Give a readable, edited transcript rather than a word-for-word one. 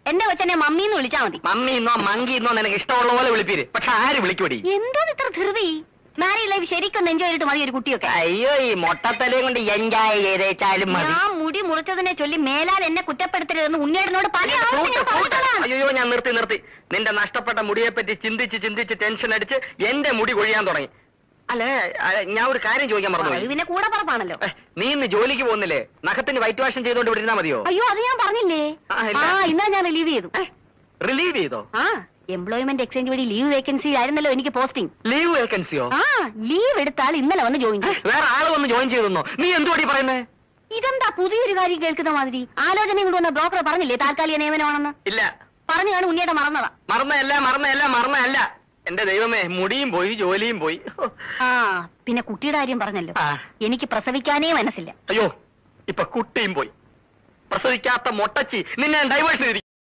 എന്റെ കൊച്ചനെ മമ്മീന്ന് വിളിച്ചാ മതി. മമ്മിന്നോ മങ്കിന്നോ നിനക്ക് ഇഷ്ടമുള്ള പോലെ വിളിപ്പീര്. പക്ഷെ ആര് വിളിക്കൂടി? എന്തോ ഇത്ര ധൃതി? മാരീഡ് ലൈഫ് ശരിക്കും എൻജോയ് ചെയ്തിട്ട് മതി ഒരു കുട്ടിയൊക്കെ. അയ്യോ, ഈ മൊട്ടത്തലയും കൊണ്ട് എൻജോയ് ചെയ്തേച്ചാലും മതി. ഞാൻ മുടി മുറിച്ചതിനെ ചൊല്ലി മേലാൽ എന്നെ കുറ്റപ്പെടുത്തരുതെന്ന് ഉണ്ണിയേട്ടനോട് പല അയ്യോ, ഞാൻ നിർത്തി. നിന്റെ നഷ്ടപ്പെട്ട മുടിയെ പറ്റി ചിന്തിച്ച് ടെൻഷൻ അടിച്ച് എന്റെ മുടി കൊഴിയാൻ തുടങ്ങി. അല്ലേ, ഞാൻ ഒരു കാര്യം ചോദിക്കാൻ പറഞ്ഞു. പിന്നെ കൂടെ പറപ്പാണല്ലോ. നീ ഇന്ന് ജോലിക്ക് പോകുന്നില്ലേ? നഖത്തിന് വൈറ്റ് വാഷൻ ചെയ്തോണ്ട് വിട്ടിരുന്നാ മതിയോ? അയ്യോ, അത് ഞാൻ പറഞ്ഞില്ലേ. ഇന്നാ ഞാൻ റിലീവ് ചെയ്തു. റിലീവ് ചെയ്തോ? എംപ്ലോയ്മെന്റ് എക്സ്ചേഞ്ച് വഴി ലീവ് വേക്കൻസി ആയിരുന്നല്ലോ എനിക്ക് പോസ്റ്റിംഗ്. ലീവ് വേക്കൻസിയോ? ലീവ് എടുത്താൽ ഇന്നലെ വന്ന് ജോയിൻ ചെയ്യും. വേറെ ആള് വന്ന് ജോയിൻ ചെയ്തെന്നോ? നീ എന്തുവാടി പറയുന്നേ? ഇതെന്താ പുതിയൊരു കാര്യം കേൾക്കുന്ന മാതിരി? ആലോചന കൊണ്ടുവന്ന ബ്രോക്കർ പറഞ്ഞില്ലേ താൽക്കാലിക നിയമനമാണെന്ന്? ഇല്ല. പറഞ്ഞു കാണും ഉണ്ണിയേട്ട മറന്നതാ. മറന്നല്ല. എന്റെ ദൈവമേ, മുടിയും പോയി, ജോലിയും പോയി. പിന്നെ കുട്ടിയുടെ കാര്യം പറഞ്ഞല്ലോ. എനിക്ക് പ്രസവിക്കാനേ മനസ്സില്ല. അയ്യോ, ഇപ്പൊ കുട്ടിയും പോയി. പ്രസവിക്കാത്ത മൊട്ടച്ചി, നിന്നെ ഡൈവേഴ്സിന്